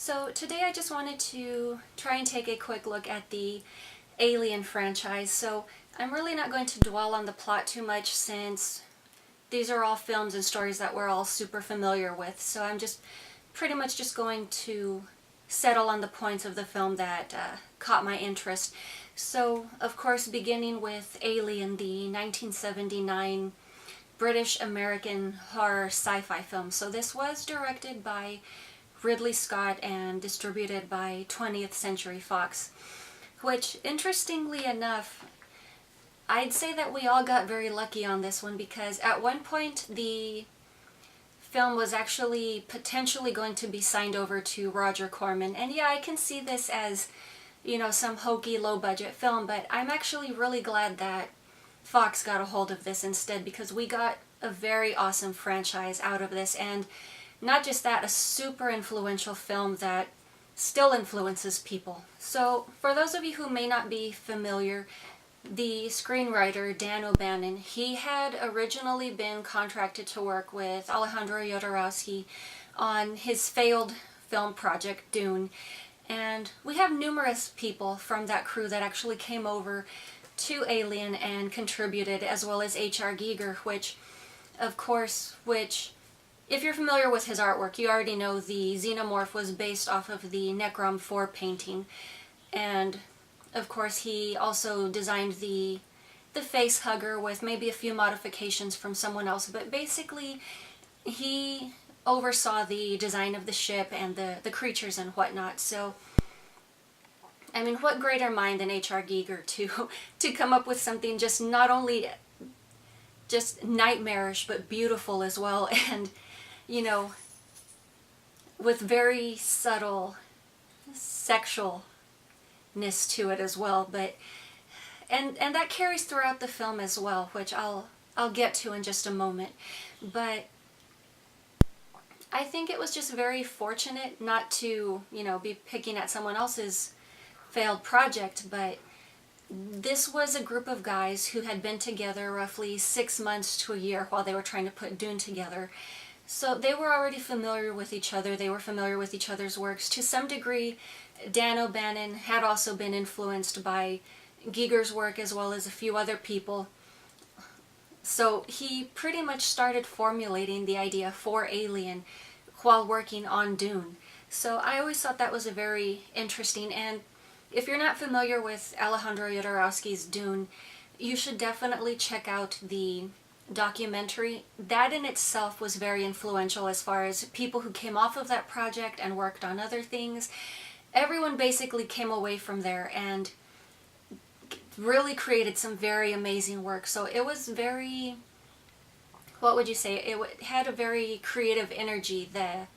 So today I just wanted to try and take a quick look at the Alien franchise. So I'm really not going to dwell on the plot too much since these are all films and stories that we're all super familiar with. So I'm just pretty much just going to settle on the points of the film that caught my interest. So of course beginning with Alien, the 1979 British-American horror sci-fi film. So this was directed by Ridley Scott and distributed by 20th Century Fox, which, interestingly enough, I'd say that we all got very lucky on this one because at one point the film was actually potentially going to be signed over to Roger Corman. And yeah, I can see this as, you know, some hokey low-budget film, but I'm actually really glad that Fox got a hold of this instead because we got a very awesome franchise out of this. And not just that, a super influential film that still influences people. So for those of you who may not be familiar, the screenwriter Dan O'Bannon, he had originally been contracted to work with Alejandro Jodorowsky on his failed film project Dune. And we have numerous people from that crew that actually came over to Alien and contributed, as well as H.R. Giger, which if you're familiar with his artwork, you already know the Xenomorph was based off of the Necrom 4 painting. And of course he also designed the face hugger with maybe a few modifications from someone else, but basically he oversaw the design of the ship and the creatures and whatnot. So I mean, what greater mind than H.R. Giger to come up with something just not only just nightmarish but beautiful as well, and you know, with very subtle sexualness to it as well, but and that carries throughout the film as well, which I'll get to in just a moment. But I think it was just very fortunate not to, you know, be picking at someone else's failed project, but this was a group of guys who had been together roughly 6 months to a year while they were trying to put Dune together. So they were already familiar with each other, they were familiar with each other's works. To some degree, Dan O'Bannon had also been influenced by Giger's work as well as a few other people. So he pretty much started formulating the idea for Alien while working on Dune. So I always thought that was a very interesting, and if you're not familiar with Alejandro Jodorowsky's Dune, you should definitely check out the documentary. That in itself was very influential as far as people who came off of that project and worked on other things. Everyone basically came away from there and really created some very amazing work. So it was very, what would you say, it had a very creative energy, the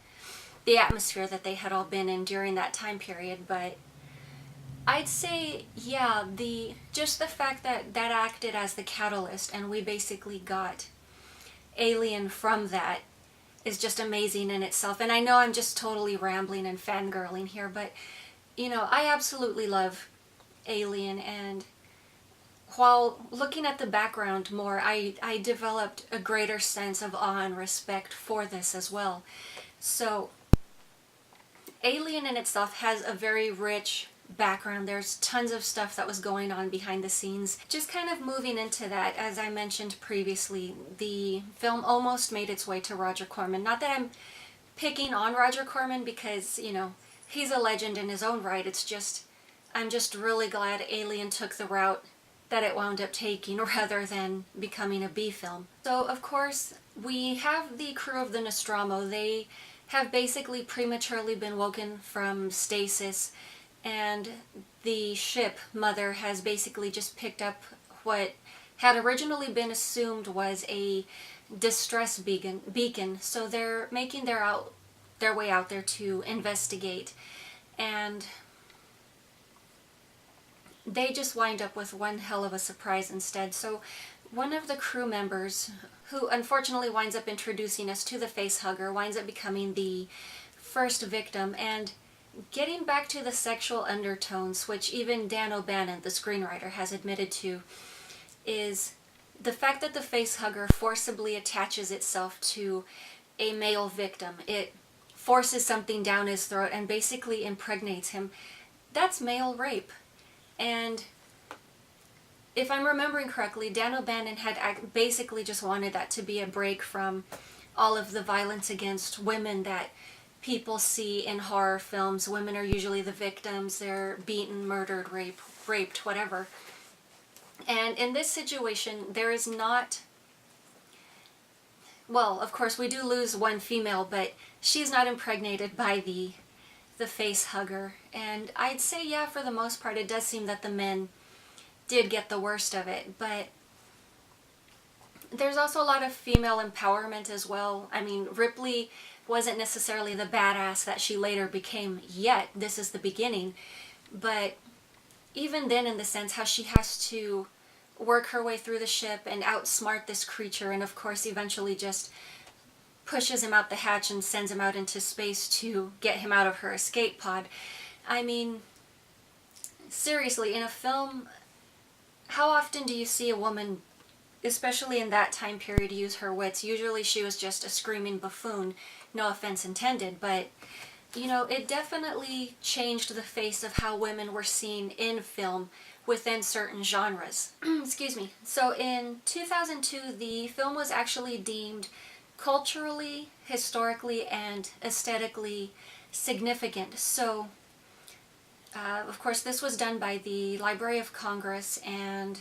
atmosphere that they had all been in during that time period. But I'd say, yeah, just the fact that that acted as the catalyst and we basically got Alien from that is just amazing in itself. And I know I'm just totally rambling and fangirling here, but, you know, I absolutely love Alien, and while looking at the background more, I developed a greater sense of awe and respect for this as well. So Alien in itself has a very rich background. There's tons of stuff that was going on behind the scenes. Just kind of moving into that, as I mentioned previously, the film almost made its way to Roger Corman. Not that I'm picking on Roger Corman because, you know, he's a legend in his own right. It's just, I'm just really glad Alien took the route that it wound up taking rather than becoming a B film. So of course we have the crew of the Nostromo. They have basically prematurely been woken from stasis, and the ship, Mother, has basically just picked up what had originally been assumed was a distress beacon. So they're making their way out there to investigate, and they just wind up with one hell of a surprise instead. So one of the crew members, who unfortunately winds up introducing us to the facehugger, winds up becoming the first victim. And getting back to the sexual undertones, which even Dan O'Bannon, the screenwriter, has admitted to, is the fact that the facehugger forcibly attaches itself to a male victim. It forces something down his throat and basically impregnates him. That's male rape. And if I'm remembering correctly, Dan O'Bannon had basically just wanted that to be a break from all of the violence against women that people see in horror films. Women are usually the victims. They're beaten, murdered, raped, whatever. And in this situation, there is not... Well, of course, we do lose one female, but she's not impregnated by the face hugger. And I'd say, yeah, for the most part, it does seem that the men did get the worst of it. But there's also a lot of female empowerment as well. I mean, Ripley wasn't necessarily the badass that she later became yet. This is the beginning. But even then, in the sense how she has to work her way through the ship and outsmart this creature, and of course eventually just pushes him out the hatch and sends him out into space to get him out of her escape pod. I mean, seriously, in a film, how often do you see a woman, especially in that time period, use her wits? Usually she was just a screaming buffoon, no offense intended, but you know, it definitely changed the face of how women were seen in film within certain genres. Excuse me. So in 2002, the film was actually deemed culturally, historically, and aesthetically significant. So, of course, this was done by the Library of Congress, and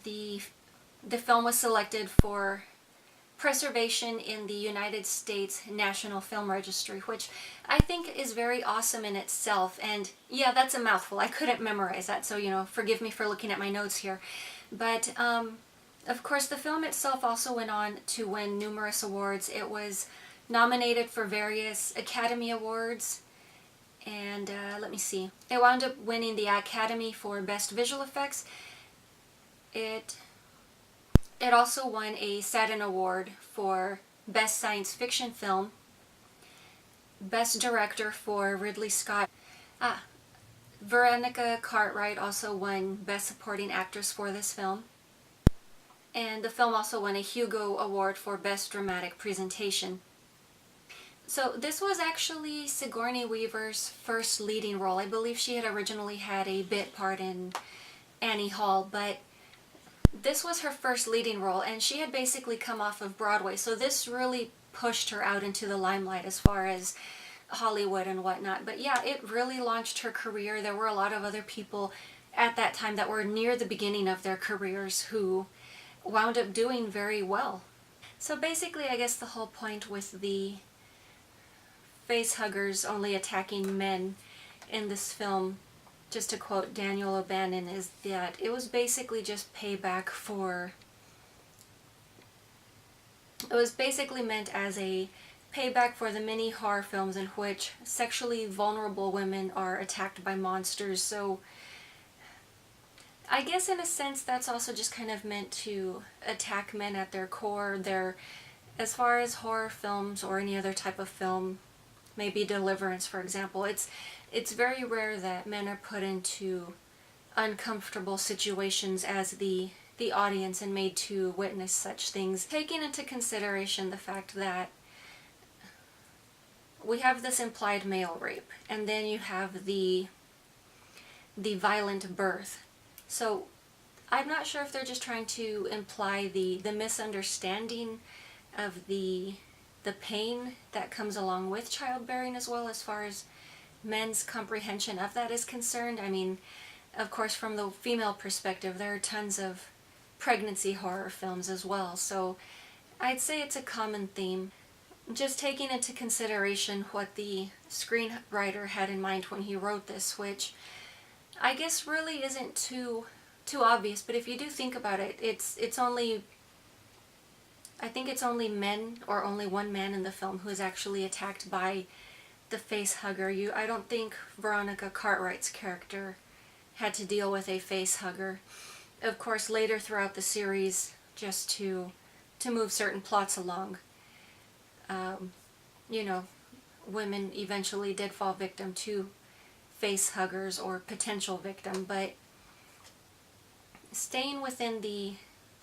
the film was selected for preservation in the United States National Film Registry, which I think is very awesome in itself. And yeah, that's a mouthful. I couldn't memorize that, so you know, forgive me for looking at my notes here. But of course, the film itself also went on to win numerous awards. It was nominated for various Academy Awards, and let me see. It wound up winning the Academy for Best Visual Effects. It also won a Saturn Award for Best Science Fiction Film, Best Director for Ridley Scott. Veronica Cartwright also won Best Supporting Actress for this film. And the film also won a Hugo Award for Best Dramatic Presentation. So this was actually Sigourney Weaver's first leading role. I believe she had originally had a bit part in Annie Hall, but this was her first leading role, and she had basically come off of Broadway, so this really pushed her out into the limelight as far as Hollywood and whatnot. But yeah, it really launched her career. There were a lot of other people at that time that were near the beginning of their careers who wound up doing very well. So basically, I guess the whole point with the face huggers only attacking men in this film, just to quote Daniel O'Bannon, is that it was basically just payback for... It was basically meant as a payback for the many horror films in which sexually vulnerable women are attacked by monsters. So I guess in a sense that's also just kind of meant to attack men at their core. As far as horror films or any other type of film, maybe Deliverance for example, it's very rare that men are put into uncomfortable situations as the audience and made to witness such things. Taking into consideration the fact that we have this implied male rape, and then you have the violent birth. So I'm not sure if they're just trying to imply the misunderstanding of the pain that comes along with childbearing, as well as far as men's comprehension of that is concerned. I mean, of course, from the female perspective, there are tons of pregnancy horror films as well, so I'd say it's a common theme. Just taking into consideration what the screenwriter had in mind when he wrote this, which I guess really isn't too obvious, but if you do think about it, it's only... I think it's only men, or only one man in the film, who is actually attacked by the face hugger. I don't think Veronica Cartwright's character had to deal with a face hugger. Of course, later throughout the series, just to move certain plots along, you know, women eventually did fall victim to face huggers or potential victim. But staying within the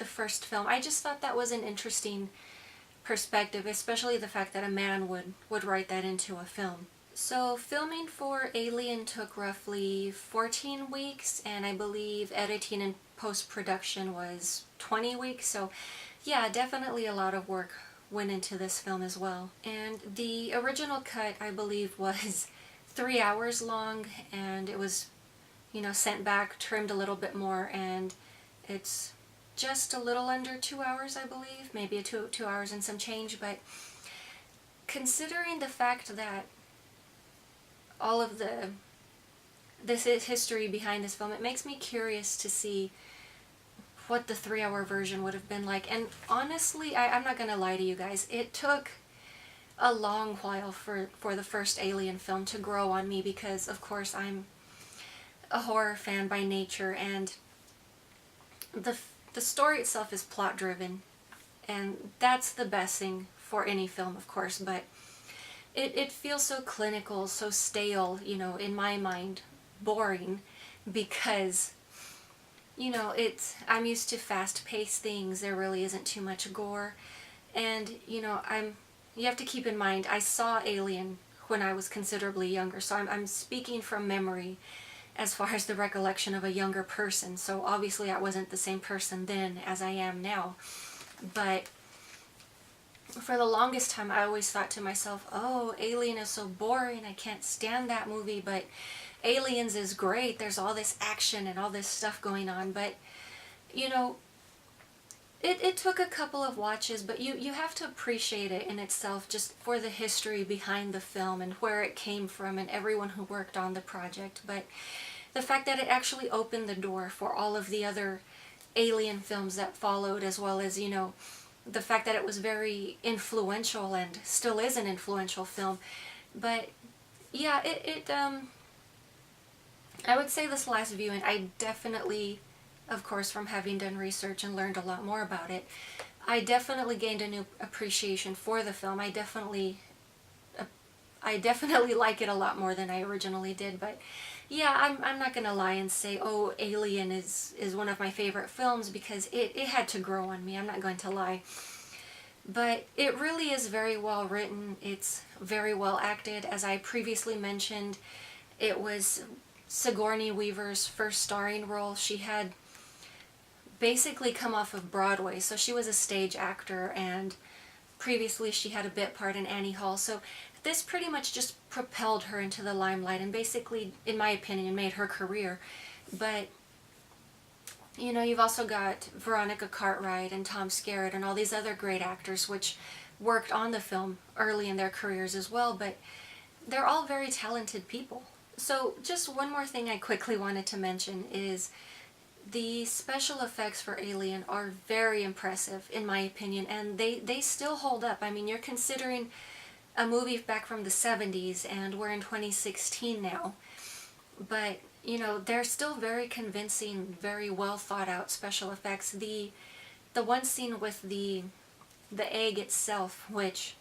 first film, I just thought that was an interesting perspective, especially the fact that a man would write that into a film. So filming for Alien took roughly 14 weeks, and I believe editing and post-production was 20 weeks, so yeah, definitely a lot of work went into this film as well. And the original cut, I believe, was 3 hours long, and it was, you know, sent back, trimmed a little bit more, and it's just a little under 2 hours, I believe, maybe 2 hours and some change. But considering the fact that all of this is history behind this film, it makes me curious to see what the 3-hour version would have been like. And honestly, I'm not gonna lie to you guys, it took a long while for the first Alien film to grow on me, because of course I'm a horror fan by nature, and the story itself is plot driven, and that's the best thing for any film, of course, but it feels so clinical, so stale, you know, in my mind, boring, because, you know, I'm used to fast-paced things. There really isn't too much gore, and, you know, you have to keep in mind, I saw Alien when I was considerably younger, so I'm speaking from memory as far as the recollection of a younger person, so obviously I wasn't the same person then as I am now. But for the longest time I always thought to myself, oh, Alien is so boring, I can't stand that movie, but Aliens is great, there's all this action and all this stuff going on. But, you know, it took a couple of watches, but you have to appreciate it in itself, just for the history behind the film and where it came from and everyone who worked on the project. But the fact that it actually opened the door for all of the other Alien films that followed, as well as, you know, the fact that it was very influential and still is an influential film. But yeah, I would say this last viewing, I definitely, of course, from having done research and learned a lot more about it, I definitely gained a new appreciation for the film. I definitely like it a lot more than I originally did. But yeah, I'm not gonna lie and say, oh, Alien is one of my favorite films, because it had to grow on me. I'm not going to lie. But it really is very well written. It's very well acted. As I previously mentioned, it was Sigourney Weaver's first starring role. She had basically come off of Broadway, so she was a stage actor, and previously she had a bit part in Annie Hall, so this pretty much just propelled her into the limelight and basically, in my opinion, made her career. But, you know, you've also got Veronica Cartwright and Tom Skerritt and all these other great actors which worked on the film early in their careers as well, but they're all very talented people. So just one more thing I quickly wanted to mention is the special effects for Alien are very impressive, in my opinion, and they still hold up. I mean, you're considering a movie back from the 70s, and we're in 2016 now. But, you know, they're still very convincing, very well thought out special effects. The one scene with the egg itself, which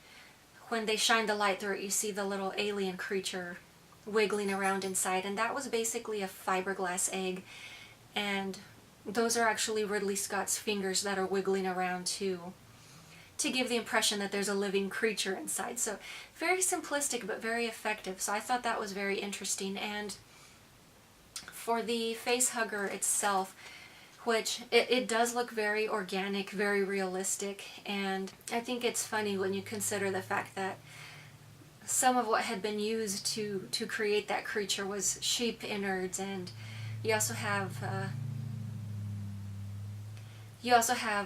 when they shine the light through it, you see the little alien creature wiggling around inside, and that was basically a fiberglass egg. And those are actually Ridley Scott's fingers that are wiggling around to give the impression that there's a living creature inside. So very simplistic but very effective. So I thought that was very interesting. And for the face hugger itself, which it does look very organic, very realistic, and I think it's funny when you consider the fact that some of what had been used to create that creature was sheep innards, and you also have,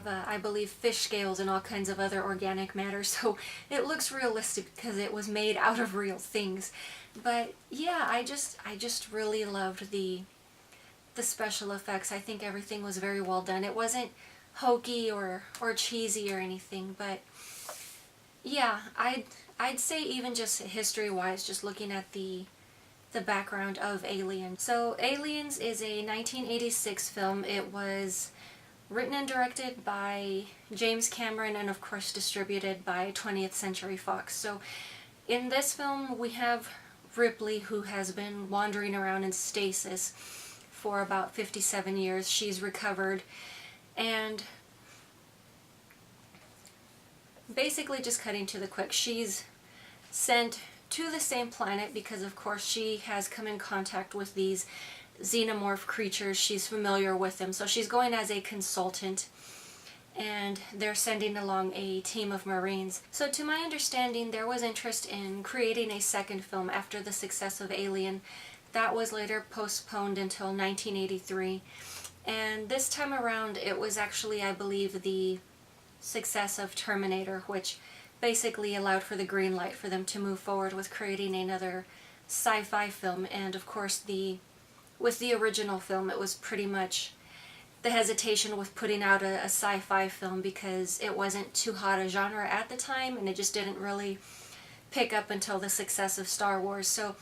I believe, fish scales and all kinds of other organic matter, so it looks realistic because it was made out of real things. But yeah, I just really loved the special effects. I think everything was very well done. It wasn't hokey or cheesy or anything, but yeah, I'd say even just history-wise, just looking at the background of Alien. So Aliens is a 1986 film. It was written and directed by James Cameron and of course distributed by 20th Century Fox. So in this film we have Ripley, who has been wandering around in stasis for about 57 years. She's recovered, and basically, just cutting to the quick, she's sent to the same planet because, of course, she has come in contact with these xenomorph creatures. She's familiar with them, so she's going as a consultant, and they're sending along a team of Marines. So to my understanding, there was interest in creating a second film after the success of Alien. That was later postponed until 1983. And this time around, it was actually, I believe, the success of Terminator, which basically allowed for the green light for them to move forward with creating another sci-fi film. And of course, with the original film, it was pretty much the hesitation with putting out a sci-fi film because it wasn't too hot a genre at the time, and it just didn't really pick up until the success of Star Wars. So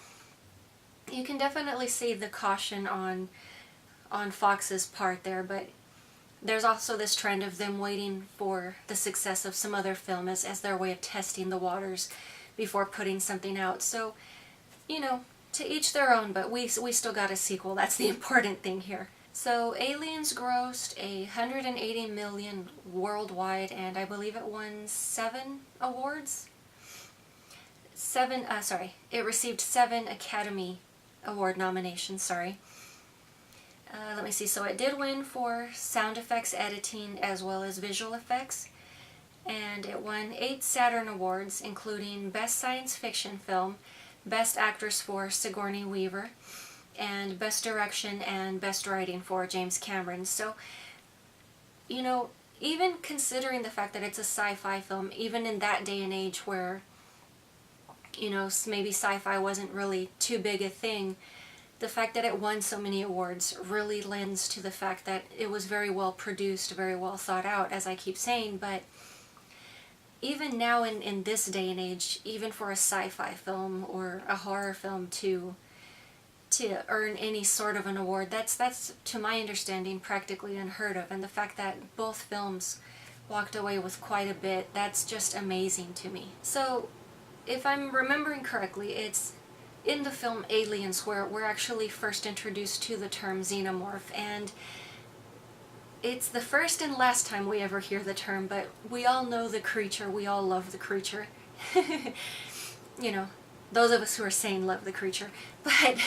you can definitely see the caution on Fox's part there, but there's also this trend of them waiting for the success of some other film as their way of testing the waters before putting something out. So, you know, to each their own, but we still got a sequel. That's the important thing here. So Aliens grossed 180 million worldwide, and I believe it won 7 awards. It received 7 Academy Award nominations, let me see, so it did win for sound effects editing as well as visual effects, and it won 8 Saturn Awards, including Best Science Fiction Film, Best Actress for Sigourney Weaver, and Best Direction and Best Writing for James Cameron. So, you know, even considering the fact that it's a sci-fi film, even in that day and age where, you know, maybe sci-fi wasn't really too big a thing, the fact that it won so many awards really lends to the fact that it was very well produced, very well thought out, as I keep saying. But even now in this day and age, even for a sci-fi film or a horror film to earn any sort of an award, that's to my understanding practically unheard of. And the fact that both films walked away with quite a bit, that's just amazing to me. So if I'm remembering correctly, it's in the film Aliens where we're actually first introduced to the term xenomorph, and it's the first and last time we ever hear the term, but we all know the creature, we all love the creature. You know, those of us who are sane love the creature. But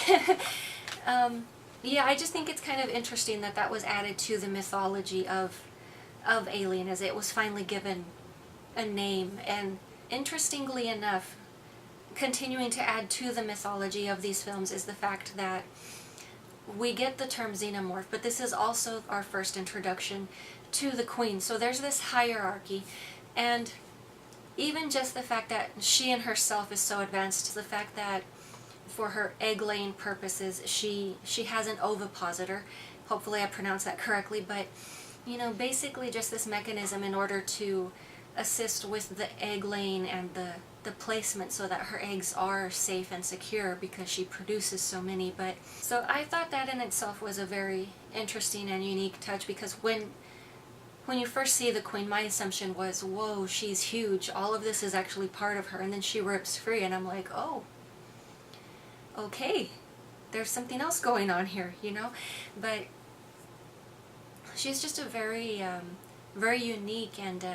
yeah, I just think it's kind of interesting that that was added to the mythology of Alien, as it was finally given a name. And interestingly enough, continuing to add to the mythology of these films is the fact that we get the term xenomorph, but this is also our first introduction to the Queen. So there's this hierarchy, and even just the fact that she in herself is so advanced, the fact that for her egg-laying purposes she has an ovipositor. Hopefully I pronounced that correctly, but you know, basically just this mechanism in order to assist with the egg-laying and the placement so that her eggs are safe and secure because she produces so many. But so I thought that in itself was a very interesting and unique touch, because when you first see the Queen, my assumption was, whoa, she's huge, all of this is actually part of her, and then she rips free and I'm like, oh, okay, there's something else going on here, you know. But she's just a very very unique and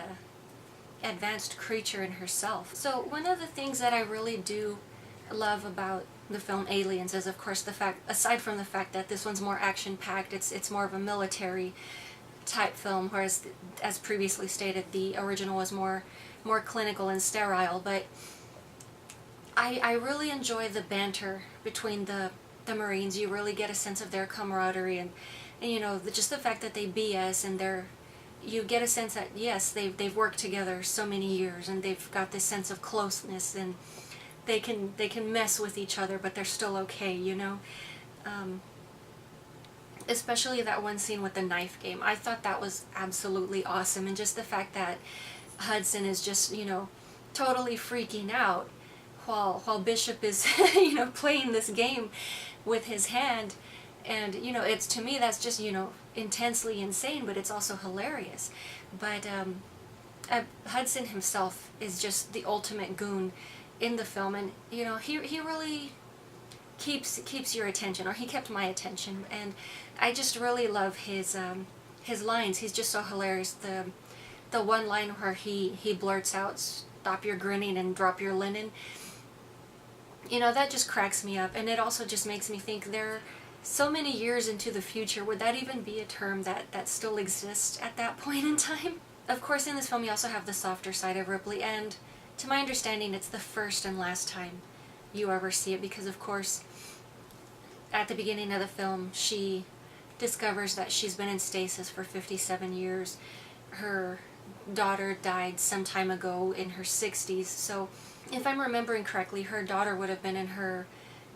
advanced creature in herself. So one of the things that I really do love about the film Aliens is, of course, the fact, aside from the fact that this one's more action-packed, it's more of a military type film, whereas, as previously stated, the original was more clinical and sterile. But I really enjoy the banter between the Marines. You really get a sense of their camaraderie, and you know, just the fact that they BS and you get a sense that, yes, they've worked together so many years and they've got this sense of closeness, and they can mess with each other but they're still okay, you know. Especially that one scene with the knife game. I thought that was absolutely awesome, and just the fact that Hudson is just, you know, totally freaking out while Bishop is you know, playing this game with his hand. And, you know, it's, to me, that's just, you know, intensely insane, but it's also hilarious. But Hudson himself is just the ultimate goon in the film, and, you know, he really keeps your attention, or he kept my attention, and I just really love his lines. He's just so hilarious. The the one line where he blurts out, "Stop your grinning and drop your linen." You know, that just cracks me up, and it also just makes me think there so many years into the future, would that even be a term that still exists at that point in time? Of course, in this film you also have the softer side of Ripley, and to my understanding it's the first and last time you ever see it, because of course at the beginning of the film she discovers that she's been in stasis for 57 years. Her daughter died some time ago in her 60s, so if I'm remembering correctly, her daughter would have been in her,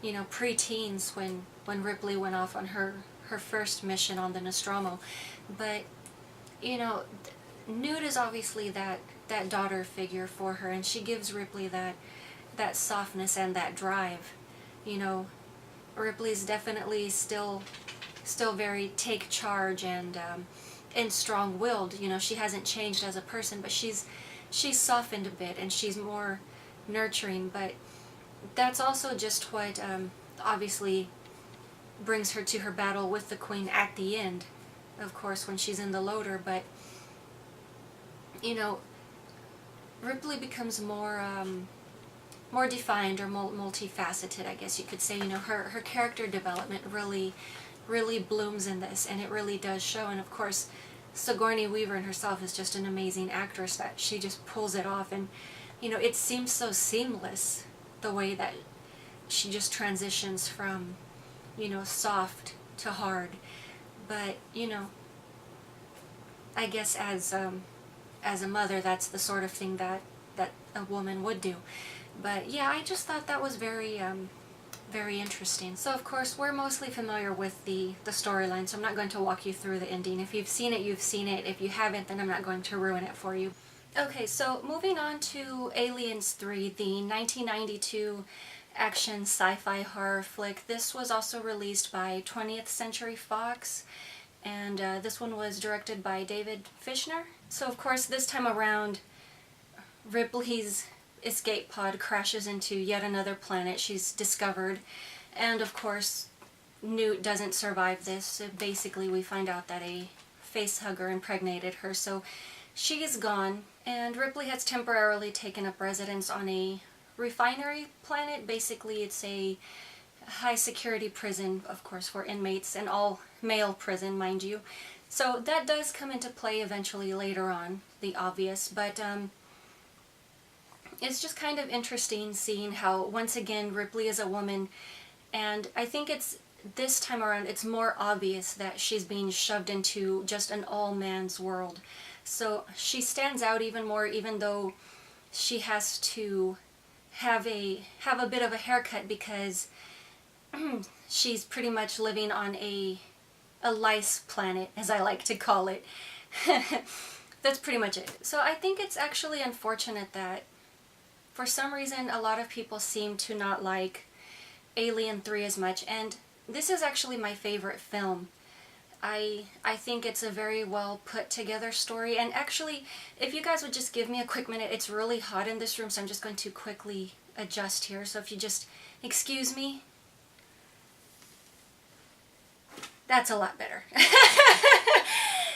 you know, pre-teens when Ripley went off on her first mission on the Nostromo. But, you know, Newt is obviously that daughter figure for her, and she gives Ripley that softness and that drive. You know, Ripley's definitely still very take charge and strong-willed. You know, she hasn't changed as a person, but she's softened a bit and she's more nurturing. But that's also just what obviously brings her to her battle with the Queen at the end, of course, when she's in the loader. But, you know, Ripley becomes more defined or multifaceted, I guess you could say. You know, her character development really blooms in this, and it really does show. And of course, Sigourney Weaver in herself is just an amazing actress, that she just pulls it off. And, you know, it seems so seamless, the way that she just transitions from, you know, soft to hard. But, you know, I guess as a mother, that's the sort of thing that a woman would do. But yeah, I just thought that was very very interesting. So of course we're mostly familiar with the storyline, so I'm not going to walk you through the ending. If you've seen it, you've seen it. If you haven't, then I'm not going to ruin it for you. Okay, so moving on to Aliens 3, the 1992 action sci-fi horror flick. This was also released by 20th Century Fox, and this one was directed by David Fishner. So of course this time around, Ripley's escape pod crashes into yet another planet she's discovered, and of course Newt doesn't survive this. So basically we find out that a facehugger impregnated her, so she is gone, and Ripley has temporarily taken up residence on a refinery planet. Basically it's a high security prison, of course, for inmates, an all male prison, mind you. So that does come into play eventually later on, the obvious, but it's just kind of interesting seeing how, once again, Ripley is a woman, and I think it's, this time around, it's more obvious that she's being shoved into just an all-man's world. So she stands out even more, even though she has to have a bit of a haircut, because she's pretty much living on a lice planet, as I like to call it. That's pretty much it. So I think it's actually unfortunate that for some reason a lot of people seem to not like Alien 3 as much, and this is actually my favorite film. I think it's a very well put together story, and actually, if you guys would just give me a quick minute, it's really hot in this room, so I'm just going to quickly adjust here, so if you just excuse me. That's a lot better.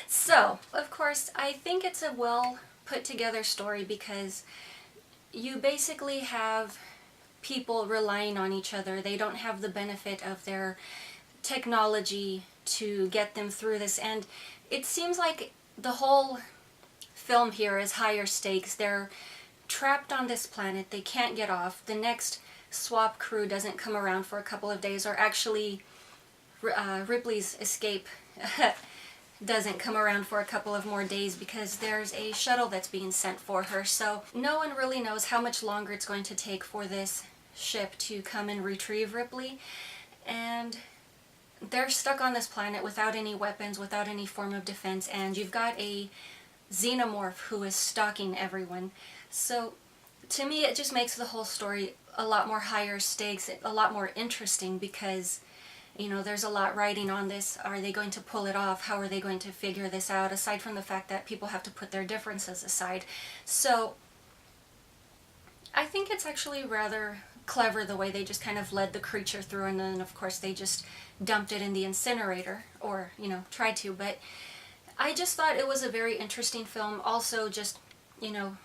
So, of course, I think it's a well put together story, because you basically have people relying on each other. They don't have the benefit of their technology to get them through this, and it seems like the whole film here is higher stakes. They're trapped on this planet, they can't get off. The next swap crew doesn't come around for a couple of days, or actually Ripley's escape doesn't come around for a couple of more days, because there's a shuttle that's being sent for her. So no one really knows how much longer it's going to take for this ship to come and retrieve Ripley, and they're stuck on this planet without any weapons, without any form of defense, and you've got a xenomorph who is stalking everyone. So to me it just makes the whole story a lot more higher stakes, a lot more interesting, because, you know, there's a lot riding on this. Are they going to pull it off? How are they going to figure this out, aside from the fact that people have to put their differences aside? So I think it's actually rather clever the way they just kind of led the creature through, and then of course they just dumped it in the incinerator, or, you know, tried to. But I just thought it was a very interesting film. Also, just, you know,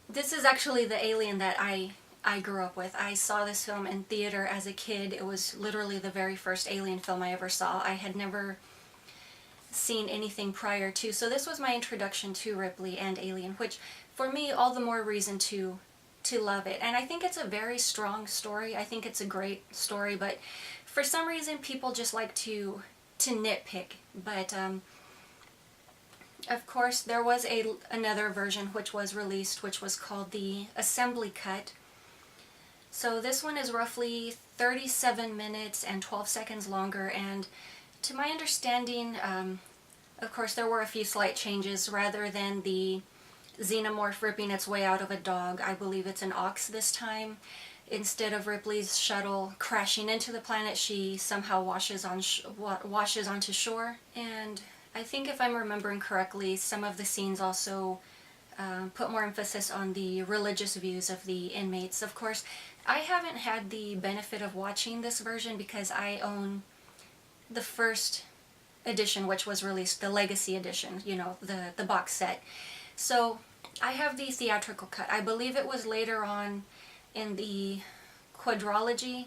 this is actually the Alien that I grew up with. I saw this film in theater as a kid. It was literally the very first Alien film I ever saw. I had never seen anything prior to, so this was my introduction to Ripley and Alien, which for me, all the more reason to love it. And I think it's a very strong story. I think it's a great story, but for some reason people just like to nitpick. But of course there was another version which was released, which was called the Assembly Cut. So this one is roughly 37 minutes and 12 seconds longer, and to my understanding, of course there were a few slight changes. Rather than the xenomorph ripping its way out of a dog, I believe it's an ox this time. Instead of Ripley's shuttle crashing into the planet, she somehow washes onto shore. And I think if I'm remembering correctly, some of the scenes also put more emphasis on the religious views of the inmates. Of course, I haven't had the benefit of watching this version because I own the first edition, which was released, the Legacy edition, you know, the box set. So I have the theatrical cut. I believe it was later on in the quadrilogy.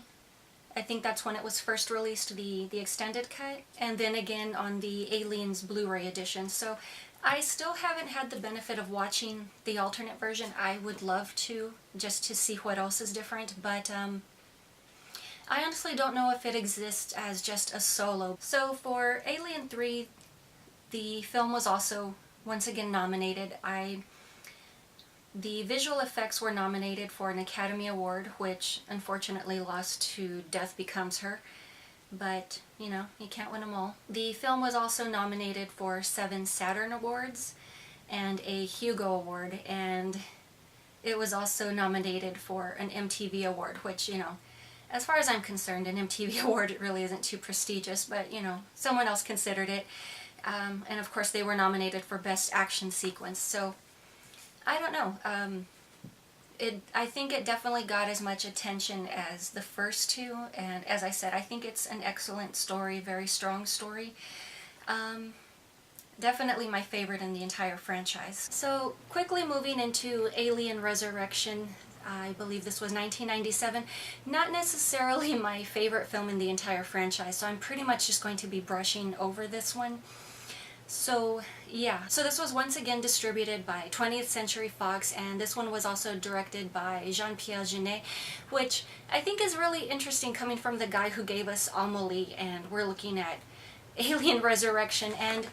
I think that's when it was first released, the extended cut, and then again on the Aliens Blu-ray edition. So I still haven't had the benefit of watching the alternate version. I would love to, just to see what else is different, but I honestly don't know if it exists as just a solo. So for Alien 3, the film was also once again nominated. The visual effects were nominated for an Academy Award, which unfortunately lost to Death Becomes Her. But, you know, you can't win them all. The film was also nominated for 7 Saturn Awards and a Hugo Award, and it was also nominated for an MTV Award, which, you know, as far as I'm concerned, an MTV Award really isn't too prestigious, but, you know, someone else considered it. And of course they were nominated for Best Action Sequence, so I don't know. I think it definitely got as much attention as the first two, and as I said, I think it's an excellent story, very strong story. Definitely my favorite in the entire franchise. So quickly moving into Alien Resurrection, I believe this was 1997. Not necessarily my favorite film in the entire franchise, so I'm pretty much just going to be brushing over this one. So yeah, so this was once again distributed by 20th Century Fox, and this one was also directed by Jean-Pierre Jeunet, which I think is really interesting coming from the guy who gave us Amelie, and we're looking at Alien Resurrection, and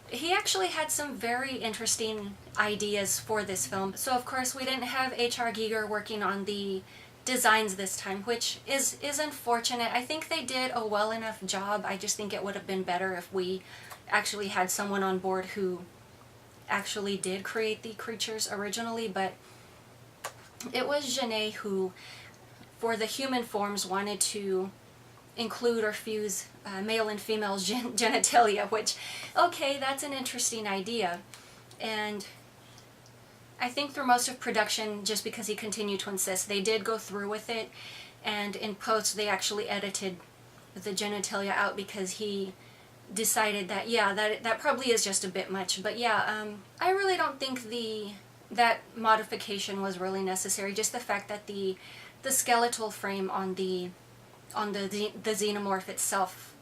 he actually had some very interesting ideas for this film. So of course we didn't have H.R. Giger working on the designs this time, which is unfortunate. I think they did a well enough job. I just think it would have been better if we actually had someone on board who actually did create the creatures originally, but it was Jeunet who, for the human forms, wanted to include or fuse male and female genitalia, which, okay, that's an interesting idea. And I think through most of production, just because he continued to insist, they did go through with it, and in post they actually edited the genitalia out because he decided that, yeah, that probably is just a bit much. But yeah, I really don't think that modification was really necessary. Just the fact that the skeletal frame on the xenomorph itself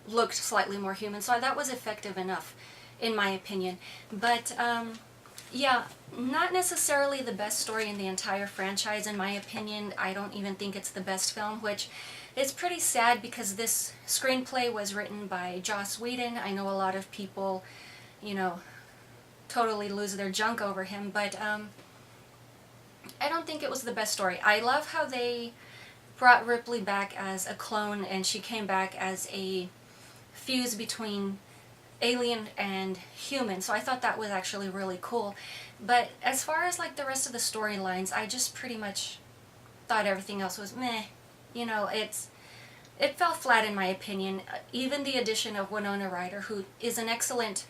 looked slightly more human, so that was effective enough in my opinion. But yeah, not necessarily the best story in the entire franchise in my opinion. I don't even think it's the best film, which is pretty sad because this screenplay was written by Joss Whedon. I know a lot of people, you know, totally lose their junk over him, but I don't think it was the best story. I love how they brought Ripley back as a clone, and she came back as a fuse between alien and human, so I thought that was actually really cool. But as far as like the rest of the storylines, I just pretty much thought everything else was meh. You know, it fell flat in my opinion. Even the addition of Winona Ryder, who is an excellent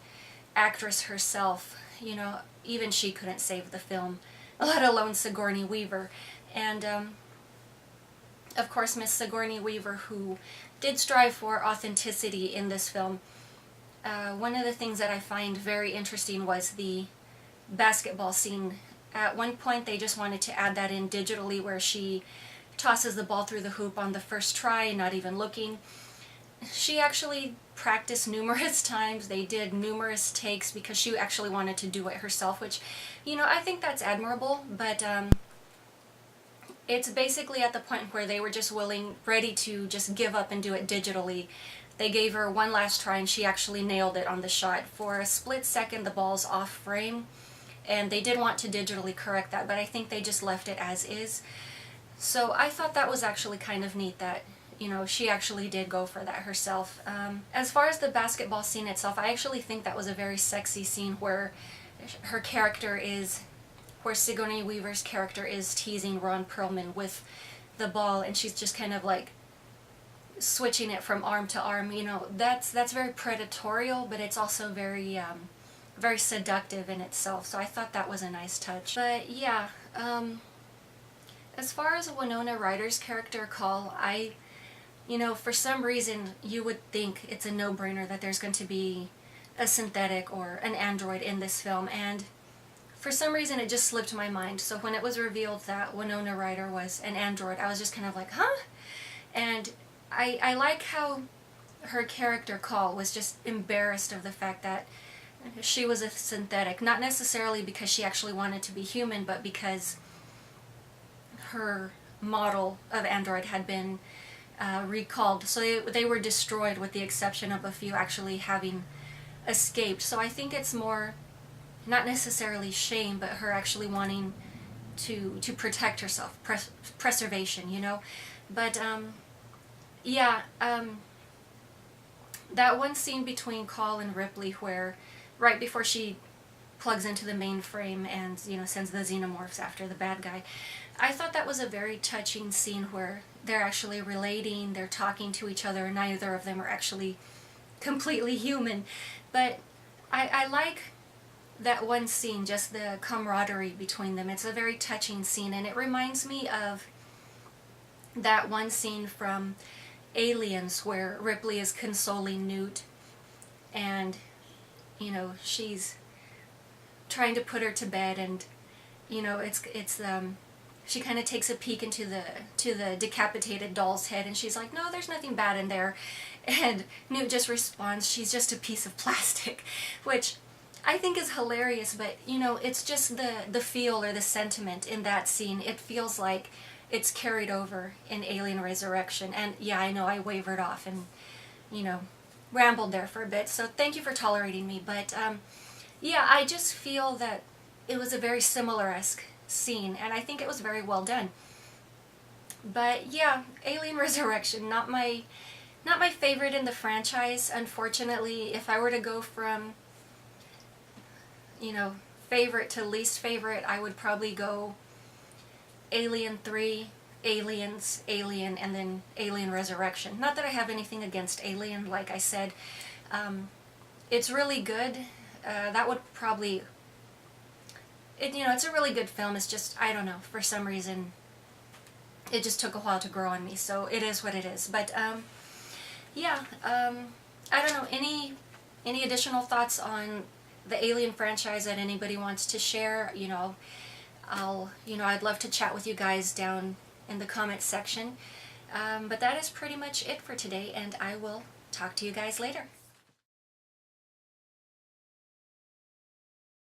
actress herself, you know, even she couldn't save the film, let alone Sigourney Weaver. And of course Miss Sigourney Weaver, who did strive for authenticity in this film, one of the things that I find very interesting was the basketball scene. At one point they just wanted to add that in digitally, where she tosses the ball through the hoop on the first try, not even looking. She actually practiced numerous times. They did numerous takes because she actually wanted to do it herself, which, you know, I think that's admirable, but it's basically at the point where they were just ready to just give up and do it digitally. They gave her one last try and she actually nailed it on the shot. For a split second the ball's off frame, and they did want to digitally correct that, but I think they just left it as is. So I thought that was actually kind of neat that, you know, she actually did go for that herself. As far as the basketball scene itself, I actually think that was a very sexy scene where her character is, where Sigourney Weaver's character is teasing Ron Perlman with the ball, and she's just kind of like switching it from arm to arm. You know, that's very predatorial, but it's also very very seductive in itself. So I thought that was a nice touch. But yeah, as far as Winona Ryder's character Call, you know, for some reason you would think it's a no-brainer that there's going to be a synthetic or an android in this film, and for some reason it just slipped my mind. So when it was revealed that Winona Ryder was an android, I was just kind of like, huh? And I like how her character Call was just embarrassed of the fact that she was a synthetic, not necessarily because she actually wanted to be human, but because her model of android had been recalled. So they were destroyed with the exception of a few actually having escaped. So I think it's more, not necessarily shame, but her actually wanting to protect herself, preservation, you know. But yeah, that one scene between Call and Ripley where right before she plugs into the mainframe and, you know, sends the xenomorphs after the bad guy, I thought that was a very touching scene where they're actually relating, they're talking to each other, and neither of them are actually completely human. But I like that one scene, just the camaraderie between them. It's a very touching scene, and it reminds me of that one scene from Aliens where Ripley is consoling Newt, and, you know, she's trying to put her to bed, and, you know, she kind of takes a peek into the decapitated doll's head, and she's like, no, there's nothing bad in there. And Newt just responds, she's just a piece of plastic, which I think is hilarious. But, you know, it's just the feel or the sentiment in that scene. It feels like it's carried over in Alien Resurrection. And yeah, I know I wavered off and, you know, rambled there for a bit, so thank you for tolerating me. But yeah, I just feel that it was a very similar-esque scene, and I think it was very well done. But yeah, Alien Resurrection, not my favorite in the franchise, unfortunately. If I were to go from, you know, favorite to least favorite, I would probably go Alien 3, Aliens, Alien, and then Alien Resurrection. Not that I have anything against Alien, like I said. It's really good. That would probably, you know, it's a really good film. It's just, I don't know, for some reason, it just took a while to grow on me, so it is what it is. But, yeah, I don't know, any additional thoughts on the Alien franchise that anybody wants to share? You know, I'd love to chat with you guys down in the comments section. But that is pretty much it for today, and I will talk to you guys later.